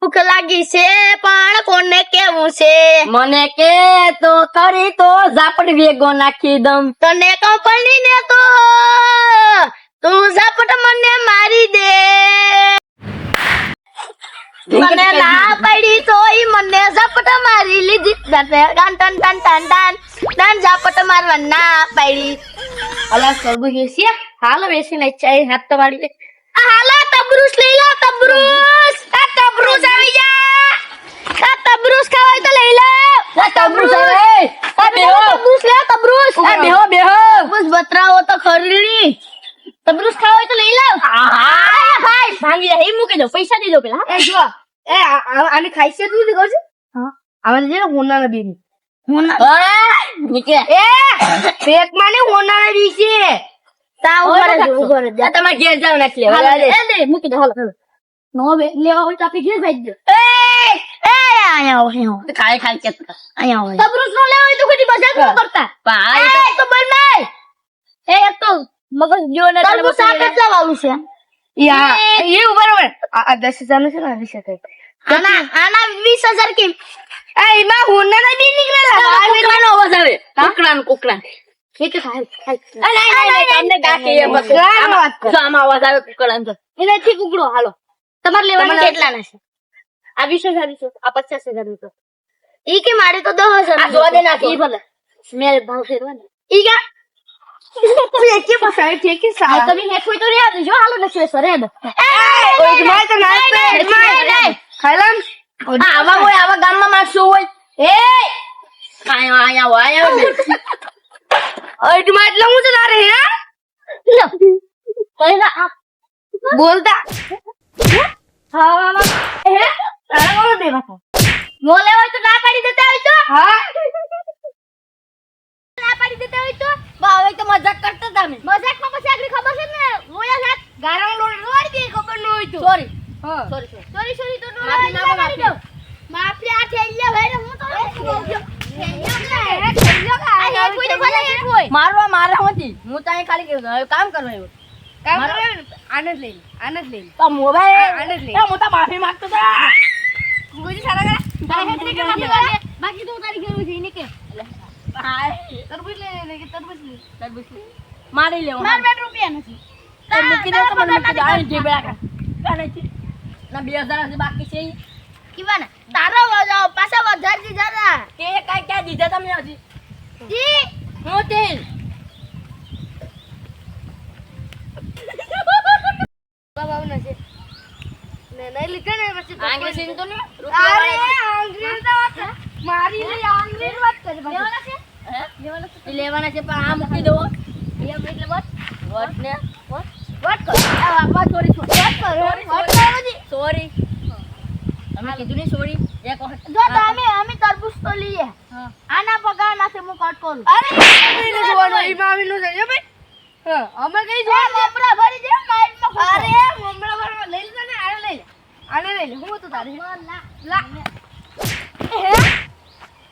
ભૂખ લાગી છે પણ કોને કેવું છે? મને કે તો કરી તો ઝાપડ વેગો નાખી દમ. તને કંપની ને તો તું ઝપટ મને મારી દે. મને ના પડી તો ઈ મને ઝપટ મારી લીધી. ટન ટન ટન ટન ટન ટન ઝપટ મારવા ના પડી. અલા સરબુ વેસી હાલ વેસી ને ચાઈ હાથ તો વાળી દે. હાલો તબરૂસ લઈ લો. તબરૂસ આવી જા. તબરૂસ ખાવાય તો લઈ લો. તબરૂસ આવે બેહો. તબરૂસ લે. તબરૂસ બેહો બસ બતરાવો તો ખરી. તબરૂસ ખાવાય તો લઈ લો. હા ભાઈ ભાંગી જાય મૂકી દો પૈસા દઈ દો પેલા. એ જો આની ખાસિયત શું છે ખબર છે? હા આમાં છે ને હોનાના બી નીકળે પેટમાં ને હોનાના બી છે. તા ઉપર જ તમારે ઘેર જાવ નાખી લે. મૂકી દો. હાલો નો બે લેવા હોય તો આપણે ઘેર ભાઈ દો. એ અહીંયા આવો. ખાય ખાય કે અહીંયા આવો. તબરૂસ નો લેવા હોય તો કોઈ મજાક ન કરતા. ભાઈ તો બોલ ભાઈ. એક તો મગજ જો ને તરબૂચ આ કેટલા વાળું છે? એ બરોબર. આ 10,000 નું છે ને 20,000. આના 20,000 કેમ? એમાં હોનાના બી નીકળેલા. કુકડાનો અવાજ આવે. કુકડા કેટલે ખાય તમને ગાંઠી એમ હશે. આમાં અવાજ આવે કુકડાનો. એનાથી કુકડો. હાલો તમારે લેવાના કેટલા ના છે? આ 20,000 આ 50,000 તો ઈ કે મારે તો 10,000 આ જોવા દે નાખી. ઈ ભલે મેરે ભાવ ફેરવાના. ઈ કા કે પસાય છે કે સા તમે હે કોઈ તો રે દેજો. હાલો નસે સરે દે. ઓય માય તો ના પે ખાઈલામ. આવા ગામમાં માણસો હોય. આયા ઓય તમારે એટલે હું તો ના રે હે લો પહેલા બોલતા હા હે તારા કોણ દે બાપા નો લેવાય તો ના પાડી દેતા હોય તો. હા ના પાડી દેતા હોય તો હવે તો મજાક કરતા તમે. મજાકમાં પછી આગળ ખબર છે ને મોયા સાથ ગારામાં લોડ દે ખબર ન હોય તો. સોરી હા સોરી સોરી તો માફી ના મારી દો. માફી આ થેલ્યો ભાઈ હું તો મારવા હતી. હું તો અહીં ખાલી કામ કરવા આવ્યો. કામ કરે આનંદ લઈ લે. તો મોબાઈલ આનંદ લઈ હું તો માફી માંગતો હતા. ગુજી સારા કરે બાકી તો તારી ઘેર છે ને કે તરબૂચ લે કે તરબૂચ લે મારી લેવો. માર 2 રૂપિયા નથી. મૂકી દો તો મને મૂકી દો. આ જે બેડા ના 2,000 હજી બાકી છે. કીવાના તારા પાછા વધાર દીધા ના કે કાઈ ક્યાં દીધા તમે હજી? ઈ હું તેલ બાબા છે ને નહીં લીધે ને પછી આંગળી સીન તો ને અરે આંગળી તો વાત મારી લે આંગળી ની વાત કરે લેવાના છે લેવાના છે પણ આ મૂકી દો. એમ એટલે વટ ને વાત કર આ બાપા ચોરી વાત કરો જી સોરી. તમે કીધું ને સોરી એક વખત. જો અમે તરબૂચ તો લઈએ આના પગાર નાખે હું કટ કરું. અરે ઈમામી નો છે ભાઈ. હા અમે કઈ જો મમરા ભરી દે માઈટ માં. અરે મમરા ભરવા લઈ લે ને આને લઈ લે હું તો તારે લા હે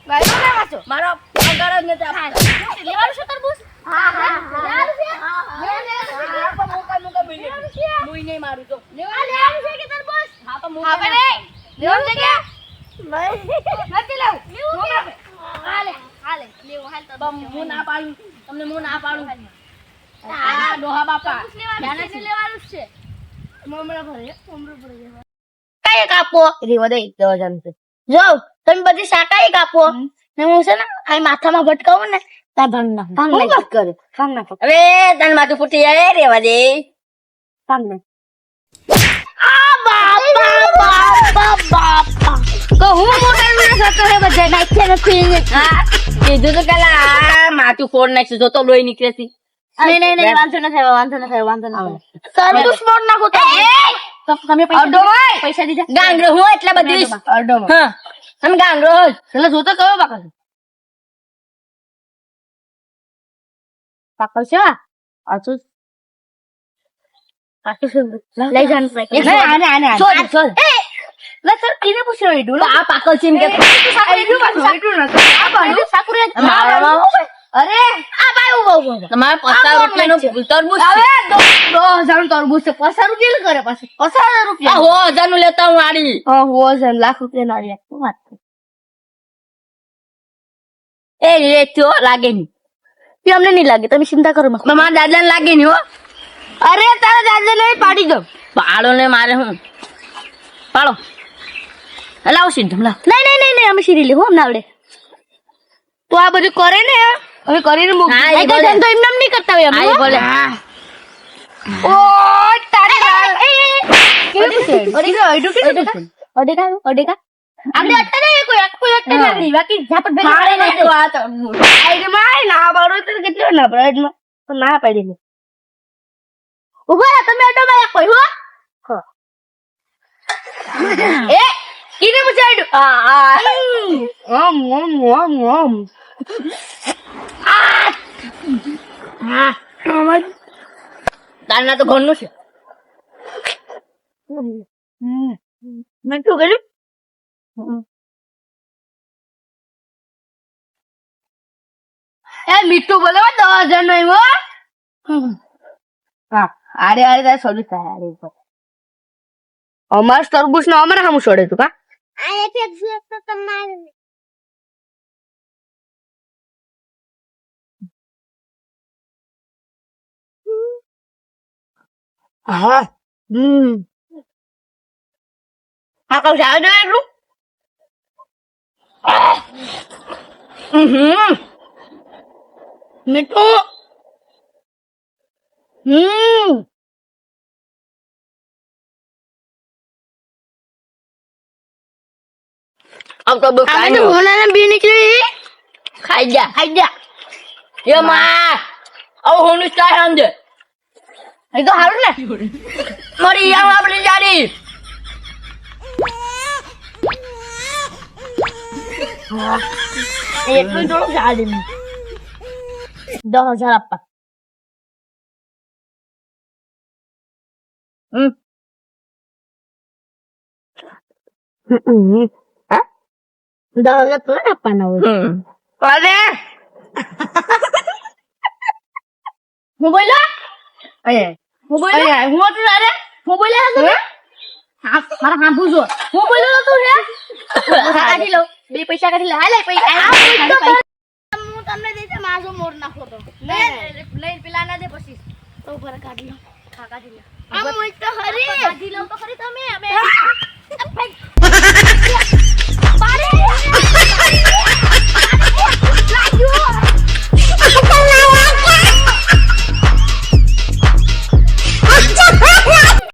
ગાયો ના વાચો મારો પગાર જ નથી આપતા. લેવાનું છે તરબૂચ? હા લેવાનું છે. મોકા મિલે હું નહીં મારું તો લેવાનું છે કે તરબૂચ? હા તો હા ભાઈ લેવાનું છે કે નથી લેવું. હાલે લેવું હાલ તો હું ના પાડું તમને. હું ના પાડું. આ ડોહા બાપા લેવાનું છે. મમરા ભરે કઈ કાપો રેવા દે 10,000 છે. જો તમે બધી શાકાઈ કાપો ને હું છે ને આ માથામાં ભટકાવું ને તા ભાંગ ના કરે ભાંગ ના હવે તને માથું ફૂટી જાય. રેવા દે ભાંગ ના આ બાપા તો હું મોટા ના સતો હે બધા નાખ્યા નથી. હા કીધું તો પેલા માથું ફોડ નાખશું જો તો લોહી નીકળે છે. નહીં વાંધો ન થાય. તરબૂચ મોડ નાખો તમે પૈસા દીધા ગાંગરો હું એટલે બધી હા તમે ગાંગરો એટલે જોતો કયો પાકલ પાકલ છે આચું લઈ જાન આને છોડ લા સર એને પૂછ્યો ઈડું આ પાકલ છે એમ કે અરે આ ભાઈ ઉભો તમારે 50 રૂપિયાનું તરબૂચ છે. હવે 10,000 નું તરબૂચ છે 50 રૂપિયા કરે પાછું 50,000 આ રૂપિયા 1000 નું લેતા હું આડી. હોઝન લાખ રૂપિયા ના આવ્યા શું વાત છે? એ લેજો લાગે નહીં. એ અમને નહીં લાગે તમે ચિંતા કરો માં. મારા દાદાને લાગે નહીં હો. અરે તારા દાદા ને પાડી દો. પાડો ને મારે હું પાડો લાવો સીધું લાવ. નહીં અમે સીરી લે હો અમને આવડે. તો આ બધું કરે ને હવે કરીને મૂક. હા, એ આ તો બોલે. ધંધો એમને એમ નહીં કરતા હોય અમે હા, એ બોલે. ઓ તારી કેવું છે ઓડેકા આપણે અટકે ને કોઈ અટકે લાગી બાકી ઝાપટ ભેગી મારે પાડી નહીં નાખો. આ તરબૂચ. આઈ માય ના બારો તો કેટલો ના બ્રેડ માં તો ના પાડી લે. ઉભા રહો તમે અડો માં કોઈ હો એ કીને મુચાડ્યું ઓમ તારના તો ઘરનું છે. મીઠું કર્યું એ મીઠું બોલે 10,000 નો એવો હા આરે તારે સોલ્વ થાય આરે અમાર તરબૂચ નો અમારે સામું છોડે તું કા હા આ કઉ જાવ દે એટલું મીઠું આમ તો બસ ખાઈ લો. ભોલાના બી નીકળી ખાઈ જા ખાઈ જા એ માં આવ હોનું સ્ટાઈલ સમજે એ તો હારું ને મરી આવ આપણી જાડી. એટલું થોડું ચાલે 10,000 આપવા હા 10,000 થોડા આપવાના હોય અરે હું બોલો હું બોલો હું હતું તારે હું બોલ્યા હતો હા મારા હા પૂછો હું બોલ્યો તું હે કાઢી લો 2 પૈસા કાઢી લે હાલે પૈસા હું તમને દેતે માજો મોર નાખો તો લઈ પેલા ના દે પછી તો ઉપર કાઢી લો હા કાઢી લો આ મોઈ તો હરી